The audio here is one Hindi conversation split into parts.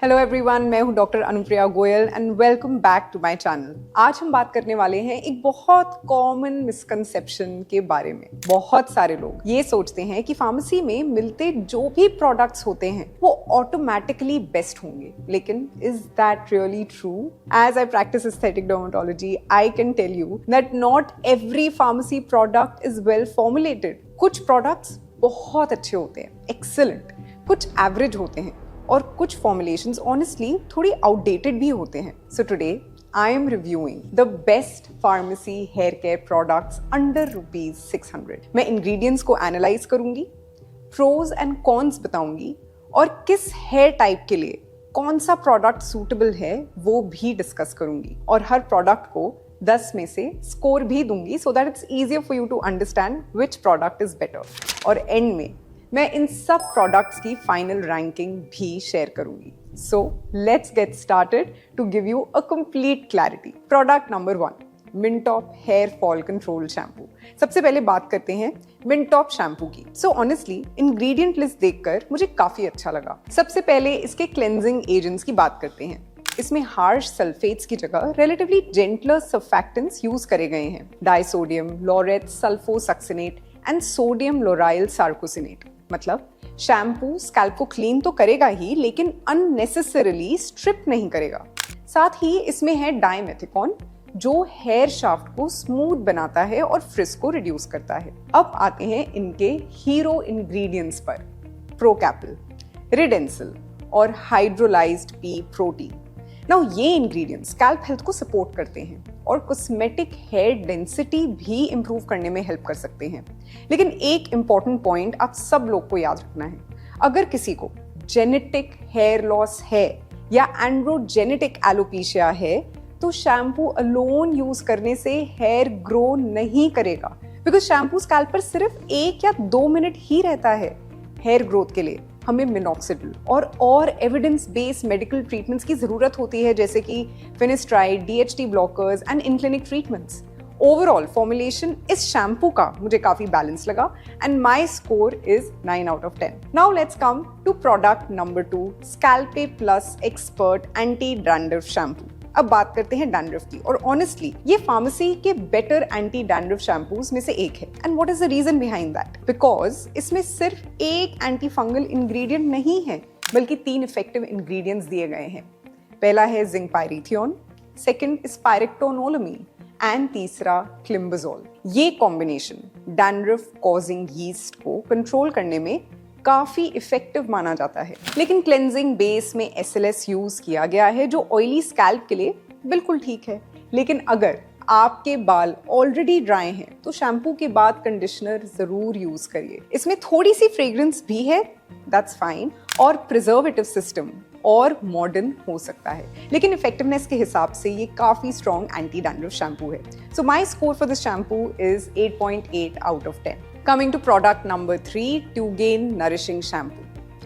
हेलो एवरीवन, मैं हूं doctor Anupriya Goyal and welcome back to my channel. आज हम बात करने वाले हैं एक बहुत कॉमन मिसकंसेप्शन के बारे में। बहुत सारे लोग ये सोचते हैं कि फार्मेसी में मिलते जो भी प्रोडक्ट्स होते हैं वो ऑटोमेटिकली बेस्ट होंगे, लेकिन is that really true? As I practice aesthetic dermatology, I can tell you that not every pharmacy product is well formulated. कुछ प्रोडक्ट्स बहुत अच्छे होते हैं, एक्सीलेंट, कुछ एवरेज होते हैं और कुछ फॉर्मुलेशंस ऑनेस्टली थोड़ी आउटडेटेड भी होते हैं। So today I am reviewing the best pharmacy hair care products under ₹600। मैं इंग्रेडिएंट्स को एनालाइज करूंगी, प्रोज एंड कॉन्स बताऊंगी और किस हेयर टाइप के लिए कौन सा प्रोडक्ट सूटेबल है वो भी डिस्कस करूंगी और हर प्रोडक्ट को 10 में से स्कोर भी दूंगी so that it's easier for you to understand which product is better. और एंड में मैं इन सब प्रोडक्ट्स की फाइनल रैंकिंग भी शेयर करूंगी। So let's get started to give you a complete clarity. Product number 1, Mintop hair fall control shampoo. सबसे पहले बात करते हैं मिनटॉप शैम्पू की। सो ऑनेस्टली इंग्रेडिएंट लिस्ट देखकर मुझे काफी अच्छा लगा। सबसे पहले इसके क्लेंजिंग एजेंट्स की बात करते हैं। इसमें हार्श सल्फेट्स की जगह रिलेटिवली जेंटलर सर्फैक्टेंट्स यूज करे गए हैं। Disodium laureth sulfosuccinate and sodium lauroyl sarcosinate. मतलब शैम्पू स्कैल्प को क्लीन तो करेगा ही, लेकिन अननेसेसरीली स्ट्रिप नहीं करेगा। साथ ही इसमें है डाइमेथिकॉन जो हेयर शाफ्ट को स्मूथ बनाता है और फ्रिज को रिड्यूस करता है। अब आते हैं इनके हीरो इंग्रेडिएंट्स पर। प्रोकैपल, रिडेंसिल और हाइड्रोलाइज्ड पी प्रोटीन। नाउ ये इंग्रेडिएंट्स स्कैल्प हेल्थ को सपोर्ट करते हैं और कॉस्मेटिक हेयर डेंसिटी भी इंप्रूव करने में हेल्प कर सकते हैं। लेकिन एक इंपॉर्टेंट पॉइंट आप सब लोग को याद रखना है, अगर किसी को जेनेटिक हेयर लॉस है या एंड्रोजेनेटिक एलोपेशिया है तो शैम्पू अलोन यूज करने से हेयर ग्रो नहीं करेगा, बिकॉज शैम्पू स्कैल्प पर सिर्फ 1 या 2 मिनट ही रहता है। हेयर ग्रोथ के लिए हमें मिनॉक्सिडिल और एविडेंस बेस्ड मेडिकल ट्रीटमेंट्स की जरूरत होती है, जैसे कि finasteride, DHT blockers and in clinic treatments. Overall formulation इस शैम्पू का मुझे काफी बैलेंस लगा and my score is 9 out of 10। Now let's come to product number 2, Scalpe plus expert anti dandruff shampoo. अब बात करते हैं डैंड्रफ की, और ऑनेस्टली ये फार्मेसी के बेटर एंटी डैंड्रफ शैम्पूज में से एक है। And what is the reason behind that? Because इसमें सिर्फ एक एंटी फंगल इंग्रेडिएंट नहीं है, बल्कि 3 इफेक्टिव इंग्रेडिएंट्स दिए गए हैं। पहला है जिंक पायरिथियोन, सेकंड स्पायरेक्टोनोलोमीन एंड तीसरा क्लिम्बजोल। ये कॉम्बिनेशन डैंड्रफ कॉजिंग यीस्ट को कंट्रोल करने में काफी इफेक्टिव माना जाता है। लेकिन क्लेंजिंग बेस में SLS यूज किया गया है जो ऑयली स्कैल्प के लिए बिल्कुल ठीक है। लेकिन अगर आपके बाल ऑलरेडी ड्राई हैं तो शैम्पू के बाद कंडीशनर जरूर यूज करिए। इसमें थोड़ी सी फ्रेग्रेंस भी है, दैट्स फाइन, और प्रिजर्वेटिव सिस्टम और मॉडर्न हो सकता है, लेकिन इफेक्टिवनेस के हिसाब से ये काफी स्ट्रॉन्ग एंटी डैंड्रफ शैम्पू है। So my score for this shampoo is 8.8 out of 10। Coming to product number 3, Tugain Nourishing Shampoo।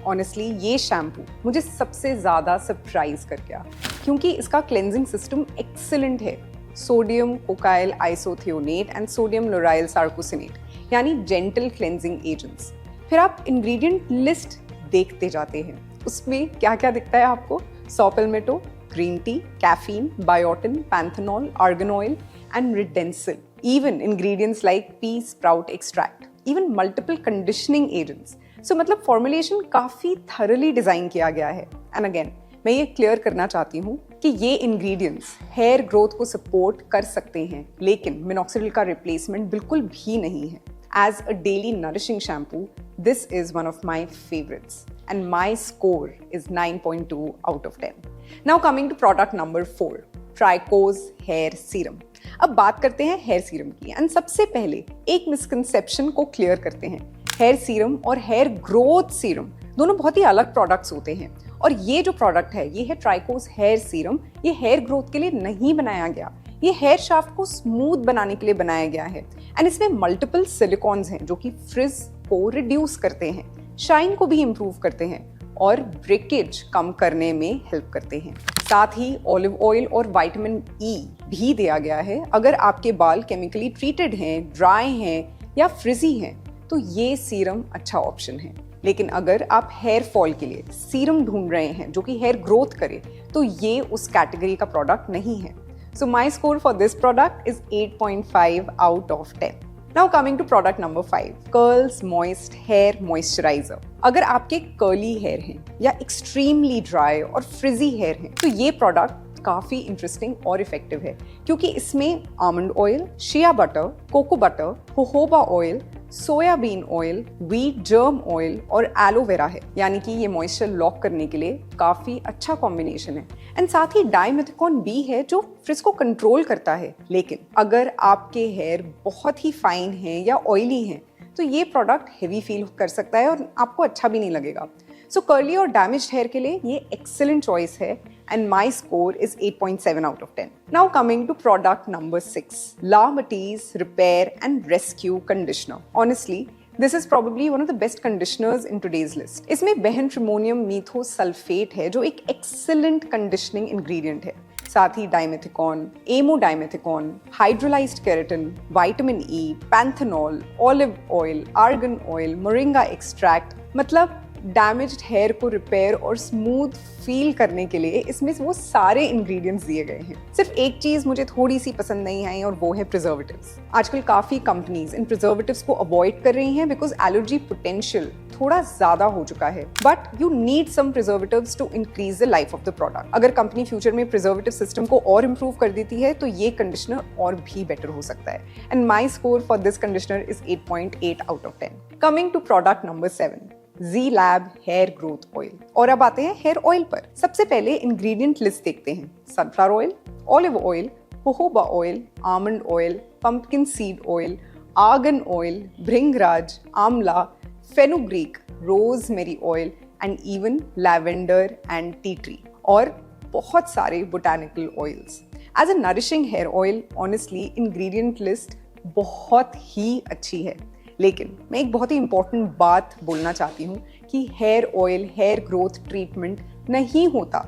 Honestly, ये शैम्पू मुझे सबसे ज्यादा सरप्राइज कर गया क्योंकि इसका क्लेंजिंग सिस्टम एक्सीलेंट है। सोडियम कोकाइल आइसोथियोनेट एंड सोडियम लोराइल सार्कोसिनेट, यानी जेंटल क्लेंजिंग एजेंट्स। फिर आप इंग्रेडिएंट लिस्ट देखते जाते हैं, उसमें क्या क्या दिखता है आपको? Saw palmetto, green tea, caffeine, biotin, panthenol, argan oil and redensyl. Even ingredients like pea sprout extract, even multiple conditioning agents. So मतलब formulation काफी thoroughly डिजाइन किया गया है। And again, मैं ये क्लियर करना चाहती हूँ कि ये ingredients हेयर ग्रोथ को सपोर्ट कर सकते हैं, लेकिन मिनॉक्सिडिल का रिप्लेसमेंट बिल्कुल भी नहीं है। As a daily nourishing shampoo, this is one of my favorites and my score is 9.2 out of 10. Now coming to product number 4, Tricho's hair serum। अब बात करते हैं हेयर सीरम की एंड सबसे पहले एक मिसकंसेप्शन को क्लियर करते हैं। हेयर सीरम और हेयर ग्रोथ सीरम दोनों बहुत ही अलग प्रोडक्ट्स होते हैं, और ये जो प्रोडक्ट है ये है ट्राइकोस हेयर सीरम। ये हेयर ग्रोथ के लिए नहीं बनाया गया, ये हेयर शाफ्ट को स्मूथ बनाने के लिए बनाया गया है। एंड इसमें मल्टीपल सिलिकॉन्स हैं जो कि फ्रिज को रिड्यूस करते हैं, शाइन को भी इंप्रूव करते हैं और ब्रेकेज कम करने में हेल्प करते हैं। साथ ही ऑलिव ऑयल और विटामिन E भी दिया गया है। अगर आपके बाल केमिकली ट्रीटेड हैं, ड्राई हैं या फ्रिजी हैं तो ये सीरम अच्छा ऑप्शन है। लेकिन अगर आप हेयर फॉल के लिए सीरम ढूंढ रहे हैं जो कि हेयर ग्रोथ करे, तो ये उस कैटेगरी का प्रोडक्ट नहीं है। So my score for this product is 8.5 out of 10। Now coming to product number 5, Curls Moist Hair Moisturizer। अगर आपके कर्ली हेयर हैं या एक्सट्रीमली ड्राई और फ्रिजी हेयर हैं, तो ये प्रोडक्ट काफी इंटरेस्टिंग और इफेक्टिव है, क्योंकि इसमें almond oil, shea butter, cocoa butter, jojoba oil, soybean oil, wheat germ oil और एलोवेरा है। यानी कि ये मॉइस्चर लॉक करने के लिए काफी अच्छा कॉम्बिनेशन है। एंड साथ ही डाइमेथिकॉन बी है जो फ्रिज को कंट्रोल करता है। लेकिन अगर आपके हेयर बहुत ही फाइन है या ऑयली हैं, तो ये प्रोडक्ट हेवी फील कर सकता है और आपको अच्छा भी नहीं लगेगा। सो कर्ली और डैमेज्ड हेयर के लिए ये एक्सेलेंट चॉइस है and my score is 8.7 out of 10. Now coming to product number 6, La Matisse Repair and Rescue Conditioner. Honestly, this is probably one of the best conditioners in today's list. इसमें बेंट्रिमोनियम मीथोसल्फेट है जो एक excellent conditioning ingredient है। साथ ही dimethicone, amodimethicone, hydrolysed keratin, vitamin E, panthenol, olive oil, argan oil, moringa extract, मतलब डैमेज्ड हेयर को रिपेयर और स्मूथ फील करने के लिए इसमें वो सारे इंग्रेडिएंट्स दिए गए हैं। सिर्फ एक चीज मुझे थोड़ी सी पसंद नहीं आई और वो है प्रिजर्वेटिव्स। आजकल काफी कंपनीज इन प्रिजर्वेटिव्स को अवॉइड कर रही हैं बिकॉज एलर्जी पोटेंशियल थोड़ा ज्यादा हो चुका है। But you need some preservatives to increase the life of the product. अगर कंपनी फ्यूचर में प्रिजर्वेटिव सिस्टम को और इम्प्रूव कर देती है तो ये कंडीशनर और भी बेटर हो सकता है। And my score for this conditioner is 8.8 out of 10। Coming to product number 7, Z-Lab hair growth oil. और अब आते हैं हेयर ऑयल पर। सबसे पहले इंग्रेडिएंट लिस्ट देखते हैं। Sunflower oil, olive oil, jojoba oil, almond oil, pumpkin seed oil, argan oil, bhringraj, amla, fenugreek, rosemary oil and even lavender and tea tree, और बहुत सारे botanical oils. As a nourishing hair oil, honestly ingredient list बहुत ही अच्छी है। लेकिन मैं एक बहुत ही इंपॉर्टेंट बात बोलना चाहती हूँ कि hair oil hair growth treatment नहीं होता।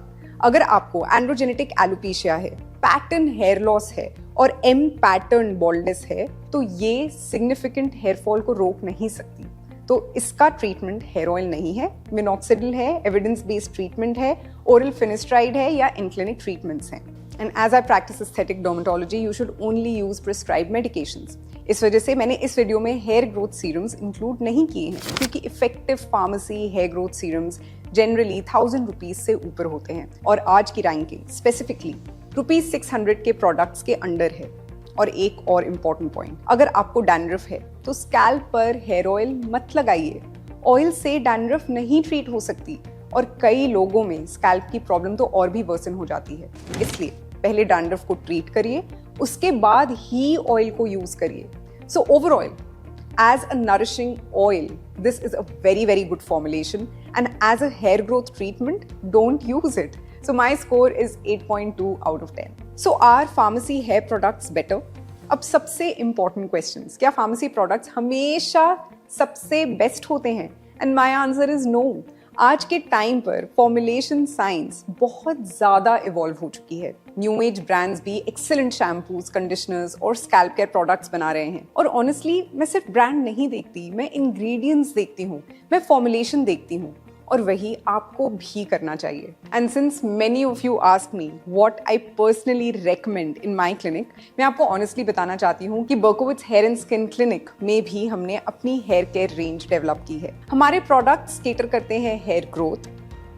अगर आपको एंड्रोजेनेटिक एलोपेशिया है, पैटर्न हेयर लॉस है और एम पैटर्न बॉल्डनेस है, तो ये सिग्निफिकेंट हेयर फॉल को रोक नहीं सकती। तो इसका ट्रीटमेंट हेयर ऑयल नहीं है, मिनॉक्सिडिल है, एविडेंस बेस्ड ट्रीटमेंट है, ओरल फिनेस्ट्राइड है या इनक्लिनिक ट्रीटमेंट्स हैं। And as I practice aesthetic dermatology, you should only use prescribed medications. इस वजह से मैंने इस वीडियो में हेयर ग्रोथ सीरम्स इंक्लूड नहीं किए हैं, क्योंकि effective pharmacy hair growth serums generally 1000 rupees से ऊपर होते हैं और आज की रैंकिंग स्पेसिफिकली ₹600 के प्रोडक्ट्स के अंडर है। और एक और इम्पॉर्टेंट पॉइंट, अगर आपको डैंड्रफ है तो स्कैल्प पर हेयर ऑयल मत लगाइए। ऑयल से डैंड्रफ नहीं ट्रीट हो सकती और कई लोगों में स्कैल्प की प्रॉब्लम तो और भी वर्सन हो जाती है। इसलिए पहले डैंड्रफ को ट्रीट करिए, उसके बाद ही ऑयल को यूज करिए। So overall, as a nourishing oil, this is a very, very good formulation. And as a hair growth treatment, don't use it. So my score is 8.2 out of 10. So are pharmacy hair products better? अब सबसे important questions. क्या pharmacy products हमेशा सबसे best होते हैं? And my answer is no. आज के टाइम पर फॉर्मुलेशन साइंस बहुत ज़्यादा इवॉल्व हो चुकी है। न्यू एज ब्रांड्स भी एक्सेलेंट शैम्पूज, कंडीशनर्स और स्कैल्प केयर प्रोडक्ट्स बना रहे हैं। और ऑनेस्टली मैं सिर्फ ब्रांड नहीं देखती, मैं इंग्रेडिएंट्स देखती हूँ, मैं फॉर्मुलेशन देखती हूँ, और वही आपको भी करना चाहिए। And since many of you ask me what I personally recommend in my clinic, मैं आपको ऑनेस्टली बताना चाहती हूँ कि बर्कोविट्स हेयर एंड स्किन क्लिनिक में भी हमने अपनी हेयर केयर रेंज डेवलप की है। हमारे प्रोडक्ट्स केटर करते हैं hair growth,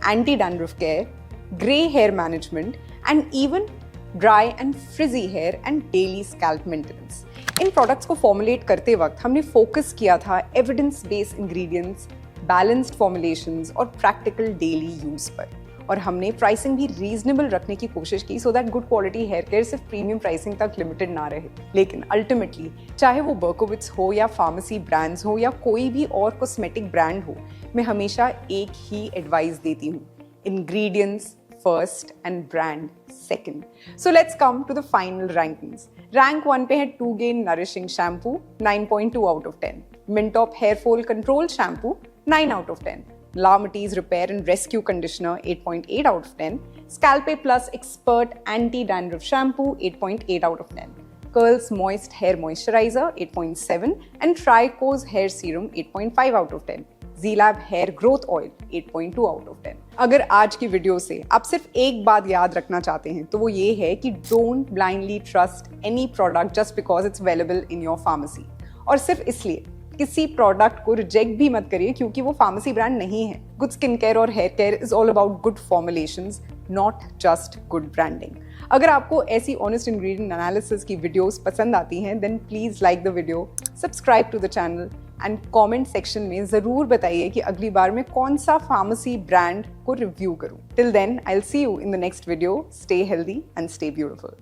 anti dandruff care, grey hair management and even dry and frizzy hair and daily scalp maintenance. इन प्रोडक्ट्स को फॉर्मुलेट करते वक्त हमने फोकस किया था evidence based ingredients, balanced formulations और प्रैक्टिकल डेली यूज पर। और हमने प्राइसिंग भी रीजनेबल रखने की कोशिश की so that good quality hair care सिर्फ प्रीमियम प्राइसिंग तक लिमिटेड ना रहे। लेकिन अल्टीमेटली चाहे वो बर्कोविट्स हो या फार्मेसी ब्रांड्स हो या कोई भी और कॉस्मेटिक ब्रांड हो, मैं हमेशा एक ही एडवाइस देती हूँ, ingredients first and brand second. So let's come to the final rankings. Rank 1 पे है Tugain nourishing shampoo 9.2 out of 10, Mintop hair fall control shampoo 9 out of 10, La Matisse Repair and Rescue Conditioner 8.8 out of 10, Scalpe Plus Expert Anti-Dandruff Shampoo 8.8 out of 10, Curls Moist Hair Moisturizer 8.7 and Trico's Hair Serum 8.5 out of 10. Z-Lab Hair Growth Oil 8.2 out of 10. अगर आज की वीडियो से आप सिर्फ एक बात याद रखना चाहते हैं तो वो ये है कि don't blindly trust any product just because it's available in your pharmacy. और सिर्फ इसलिए किसी प्रोडक्ट को रिजेक्ट भी मत करिए क्योंकि वो फार्मेसी ब्रांड नहीं है। गुड स्किन केयर और hair care is all about good formulations, not just good branding. अगर आपको ऐसी ऑनेस्ट इंग्रेडिएंट एनालिसिस की वीडियोस पसंद आती हैं then please like the video, subscribe to the channel and comment section में जरूर बताइए कि अगली बार मैं कौन सा फार्मेसी ब्रांड को रिव्यू करूं। Till then I will see you in the next video. Stay healthy and stay beautiful.